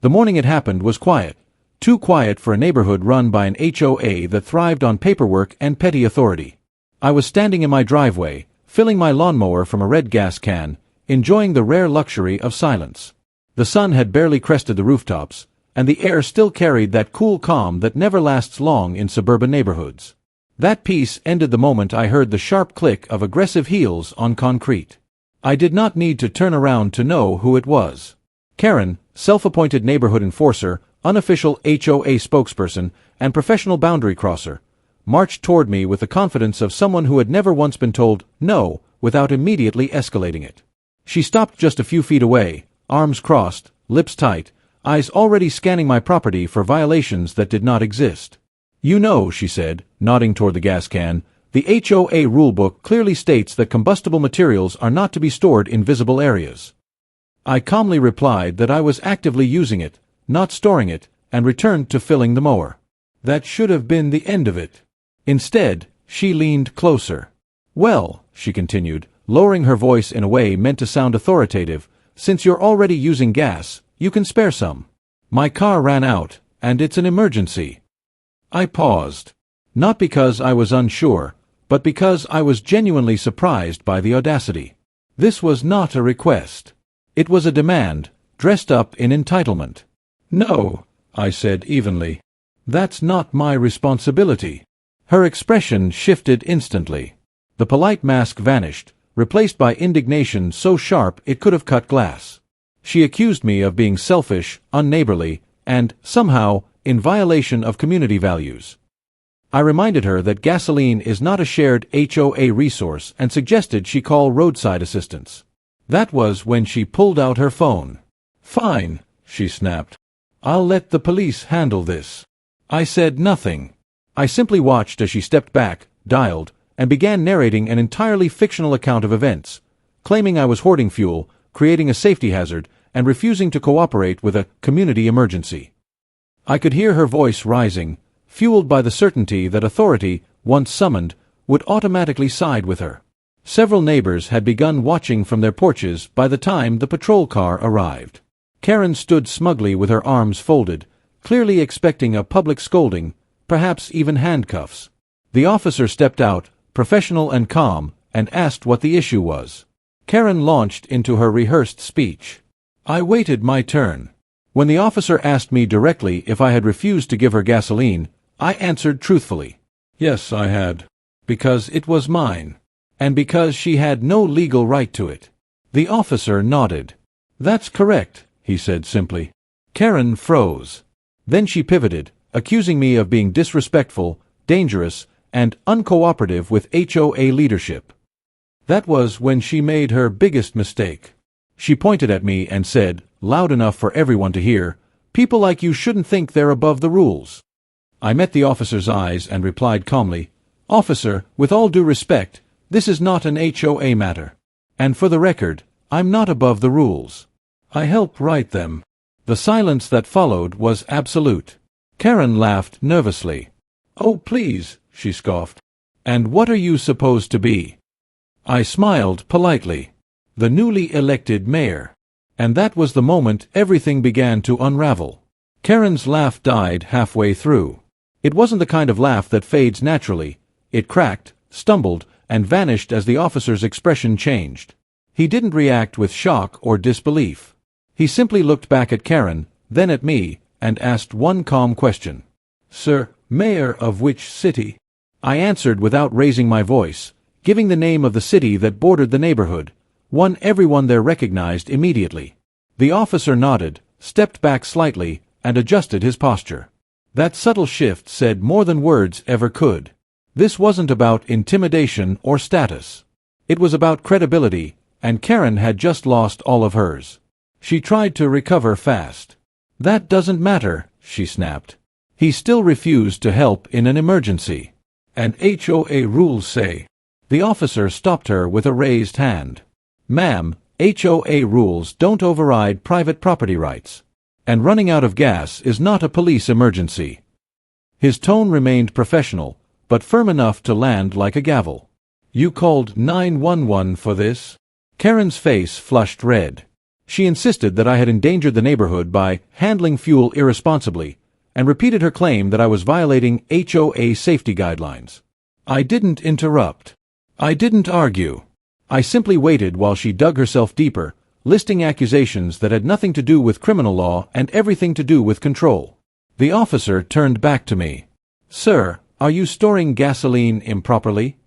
The morning it happened was quiet. Too quiet for a neighborhood run by an HOA that thrived on paperwork and petty authority. I was standing in my driveway, filling my lawnmower from a red gas can, enjoying the rare luxury of silence. The sun had barely crested the rooftops, and the air still carried that cool calm that never lasts long in suburban neighborhoods. That peace ended the moment I heard the sharp click of aggressive heels on concrete. I did not need to turn around to know who it was. Karen, self-appointed neighborhood enforcer, unofficial HOA spokesperson, and professional boundary crosser, marched toward me with the confidence of someone who had never once been told no without immediately escalating it. She stopped just a few feet away, arms crossed, lips tight, eyes already scanning my property for violations that did not exist. "You know," she said, nodding toward the gas can, "the HOA rulebook clearly states that combustible materials are not to be stored in visible areas." I calmly replied that I was actively using it, not storing it, and returned to filling the mower. That should have been the end of it. Instead, she leaned closer. "Well," she continued, lowering her voice in a way meant to sound authoritative, "since you're already using gas, you can spare some. My car ran out, and it's an emergency." I paused. Not because I was unsure, but because I was genuinely surprised by the audacity. This was not a request. It was a demand, dressed up in entitlement. "No," I said evenly. "That's not my responsibility." Her expression shifted instantly. The polite mask vanished, replaced by indignation so sharp it could have cut glass. She accused me of being selfish, unneighborly, and, somehow, in violation of community values. I reminded her that gasoline is not a shared HOA resource and suggested she call roadside assistance. That was when she pulled out her phone. "Fine," she snapped. "I'll let the police handle this." I said nothing. I simply watched as she stepped back, dialed, and began narrating an entirely fictional account of events, claiming I was hoarding fuel, creating a safety hazard, and refusing to cooperate with a community emergency. I could hear her voice rising, fueled by the certainty that authority, once summoned, would automatically side with her. Several neighbors had begun watching from their porches by the time the patrol car arrived. Karen stood smugly with her arms folded, clearly expecting a public scolding, perhaps even handcuffs. The officer stepped out, professional and calm, and asked what the issue was. Karen launched into her rehearsed speech. I waited my turn. When the officer asked me directly if I had refused to give her gasoline, I answered truthfully. Yes, I had. Because it was mine. And because she had no legal right to it. The officer nodded. That's correct, he said simply. Karen froze. Then she pivoted, accusing me of being disrespectful, dangerous, and uncooperative with HOA leadership. That was when she made her biggest mistake. She pointed at me and said, loud enough for everyone to hear, "People like you shouldn't think they're above the rules." I met the officer's eyes and replied calmly, "Officer, with all due respect, this is not an HOA matter. And for the record, I'm not above the rules. I help write them." The silence that followed was absolute. Karen laughed nervously. "Oh, please," she scoffed. "And what are you supposed to be?" I smiled politely. The newly elected mayor. And that was the moment everything began to unravel. Karen's laugh died halfway through. It wasn't the kind of laugh that fades naturally. It cracked, stumbled, and vanished as the officer's expression changed. He didn't react with shock or disbelief. He simply looked back at Karen, then at me, and asked one calm question. "Sir, mayor of which city?" I answered without raising my voice, giving the name of the city that bordered the neighborhood, one everyone there recognized immediately. The officer nodded, stepped back slightly, and adjusted his posture. That subtle shift said more than words ever could. This wasn't about intimidation or status. It was about credibility, and Karen had just lost all of hers. She tried to recover fast. "That doesn't matter," she snapped. "He still refused to help in an emergency. And HOA rules say." The officer stopped her with a raised hand. "Ma'am, HOA rules don't override private property rights. And running out of gas is not a police emergency." His tone remained professional, but firm enough to land like a gavel. "You called 911 for this?" Karen's face flushed red. She insisted that I had endangered the neighborhood by handling fuel irresponsibly, and repeated her claim that I was violating HOA safety guidelines. I didn't interrupt. I didn't argue. I simply waited while she dug herself deeper, listing accusations that had nothing to do with criminal law and everything to do with control. The officer turned back to me. "Sir, are you storing gasoline improperly?"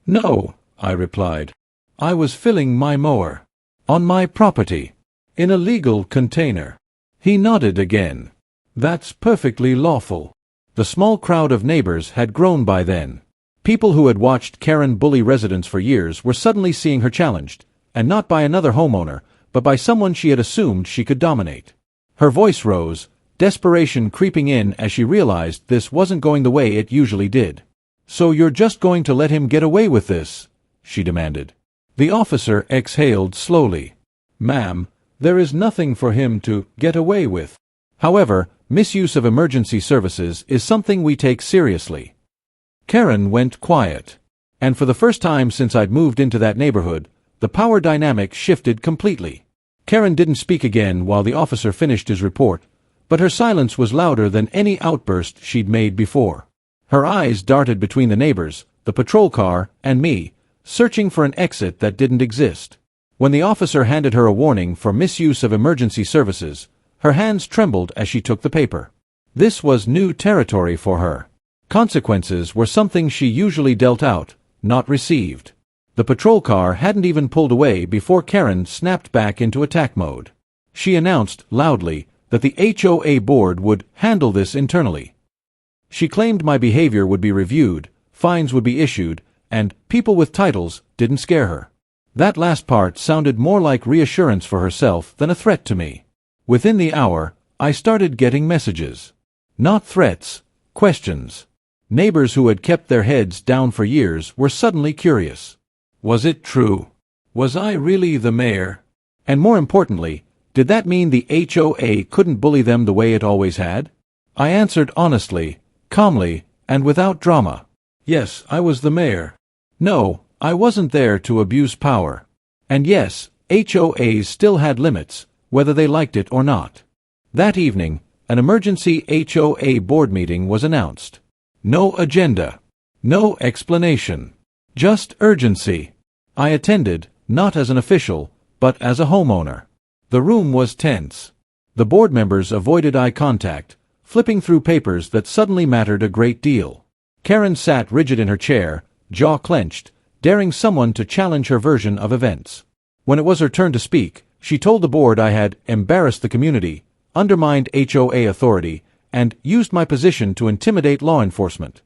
"No," I replied. "I was filling my mower. On my property. In a legal container." He nodded again. "That's perfectly lawful." The small crowd of neighbors had grown by then. People who had watched Karen bully residents for years were suddenly seeing her challenged, and not by another homeowner, but by someone she had assumed she could dominate. Her voice rose, desperation creeping in as she realized this wasn't going the way it usually did. "So you're just going to let him get away with this?" she demanded. The officer exhaled slowly. "Ma'am, there is nothing for him to get away with. However, misuse of emergency services is something we take seriously." Karen went quiet. And for the first time since I'd moved into that neighborhood, the power dynamic shifted completely. Karen didn't speak again while the officer finished his report, but her silence was louder than any outburst she'd made before. Her eyes darted between the neighbors, the patrol car, and me, searching for an exit that didn't exist. When the officer handed her a warning for misuse of emergency services, her hands trembled as she took the paper. This was new territory for her. Consequences were something she usually dealt out, not received. The patrol car hadn't even pulled away before Karen snapped back into attack mode. She announced, loudly, that the HOA board would handle this internally. She claimed my behavior would be reviewed, fines would be issued, and people with titles didn't scare her. That last part sounded more like reassurance for herself than a threat to me. Within the hour, I started getting messages. Not threats, questions. Neighbors who had kept their heads down for years were suddenly curious. Was it true? Was I really the mayor? And more importantly, did that mean the HOA couldn't bully them the way it always had? I answered honestly, calmly, and without drama. Yes, I was the mayor. No, I wasn't there to abuse power. And yes, HOAs still had limits, whether they liked it or not. That evening, an emergency HOA board meeting was announced. No agenda. No explanation. Just urgency. I attended, not as an official, but as a homeowner. The room was tense. The board members avoided eye contact, flipping through papers that suddenly mattered a great deal. Karen sat rigid in her chair, jaw clenched, daring someone to challenge her version of events. When it was her turn to speak, she told the board I had embarrassed the community, undermined HOA authority, and used my position to intimidate law enforcement.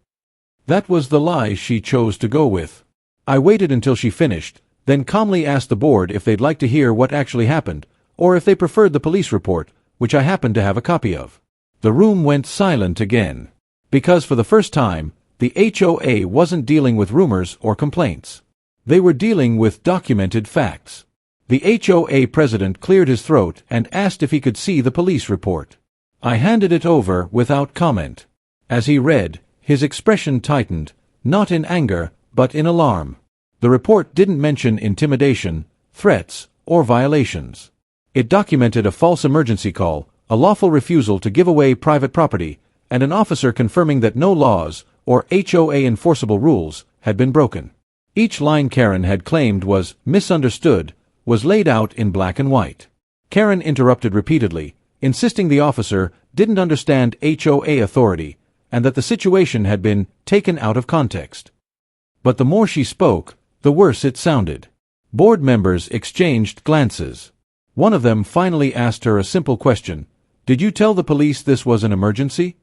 That was the lie she chose to go with. I waited until she finished, then calmly asked the board if they'd like to hear what actually happened, or if they preferred the police report, which I happened to have a copy of. The room went silent again. Because for the first time, the HOA wasn't dealing with rumors or complaints. They were dealing with documented facts. The HOA president cleared his throat and asked if he could see the police report. I handed it over without comment. As he read, his expression tightened, not in anger, but in alarm. The report didn't mention intimidation, threats, or violations. It documented a false emergency call, a lawful refusal to give away private property, and an officer confirming that no laws, or HOA enforceable rules, had been broken. Each line Karen had claimed was misunderstood, was laid out in black and white. Karen interrupted repeatedly, insisting the officer didn't understand HOA authority, and that the situation had been taken out of context. But the more she spoke, the worse it sounded. Board members exchanged glances. One of them finally asked her a simple question. "Did you tell the police this was an emergency?"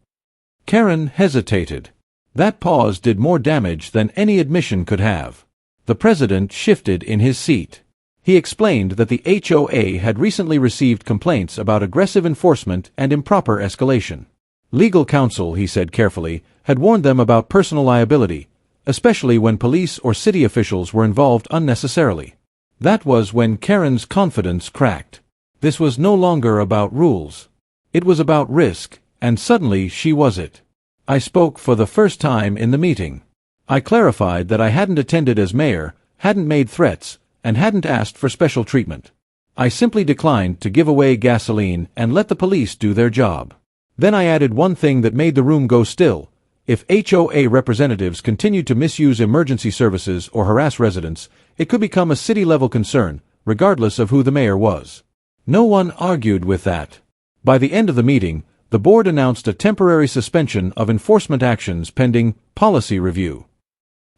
Karen hesitated. That pause did more damage than any admission could have. The president shifted in his seat. He explained that the HOA had recently received complaints about aggressive enforcement and improper escalation. Legal counsel, he said carefully, had warned them about personal liability, especially when police or city officials were involved unnecessarily. That was when Karen's confidence cracked. This was no longer about rules. It was about risk, and suddenly she was it. I spoke for the first time in the meeting. I clarified that I hadn't attended as mayor, hadn't made threats, and hadn't asked for special treatment. I simply declined to give away gasoline and let the police do their job. Then I added one thing that made the room go still. If HOA representatives continued to misuse emergency services or harass residents, it could become a city-level concern, regardless of who the mayor was. No one argued with that. By the end of the meeting, the board announced a temporary suspension of enforcement actions pending policy review.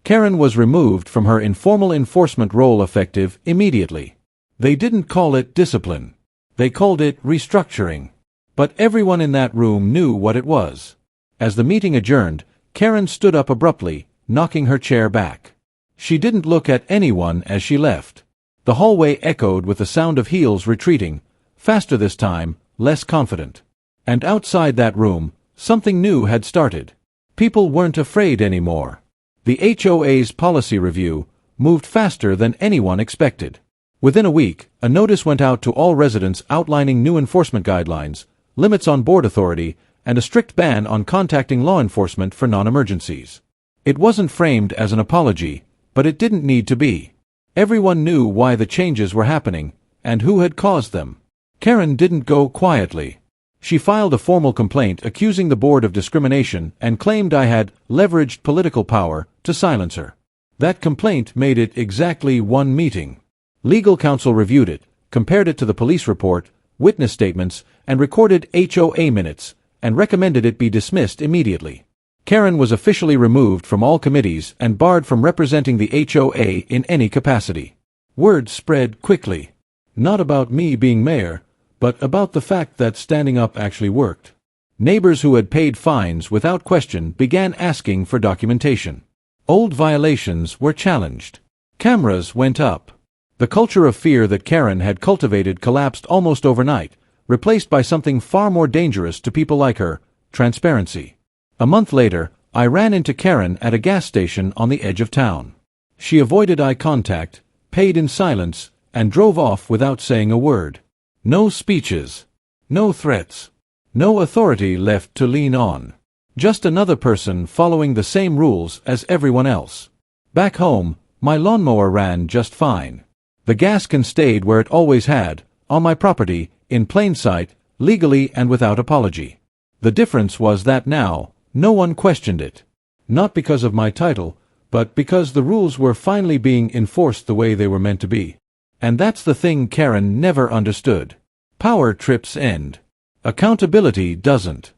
Karen was removed from her informal enforcement role effective immediately. They didn't call it discipline. They called it restructuring. But everyone in that room knew what it was. As the meeting adjourned, Karen stood up abruptly, knocking her chair back. She didn't look at anyone as she left. The hallway echoed with the sound of heels retreating, faster this time, less confident. And outside that room, something new had started. People weren't afraid anymore. The HOA's policy review moved faster than anyone expected. Within a week, a notice went out to all residents outlining new enforcement guidelines, limits on board authority, and a strict ban on contacting law enforcement for non-emergencies. It wasn't framed as an apology, but it didn't need to be. Everyone knew why the changes were happening, and who had caused them. Karen didn't go quietly. She filed a formal complaint accusing the board of discrimination and claimed I had leveraged political power to silence her. That complaint made it exactly one meeting. Legal counsel reviewed it, compared it to the police report, witness statements, and recorded HOA minutes, and recommended it be dismissed immediately. Karen was officially removed from all committees and barred from representing the HOA in any capacity. Word spread quickly. Not about me being mayor, but about the fact that standing up actually worked. Neighbors who had paid fines without question began asking for documentation. Old violations were challenged. Cameras went up. The culture of fear that Karen had cultivated collapsed almost overnight, replaced by something far more dangerous to people like her: transparency. A month later, I ran into Karen at a gas station on the edge of town. She avoided eye contact, paid in silence, and drove off without saying a word. No speeches. No threats. No authority left to lean on. Just another person following the same rules as everyone else. Back home, my lawnmower ran just fine. The gas can stayed where it always had, on my property, in plain sight, legally and without apology. The difference was that now, no one questioned it. Not because of my title, but because the rules were finally being enforced the way they were meant to be. And that's the thing Karen never understood. Power trips end. Accountability doesn't.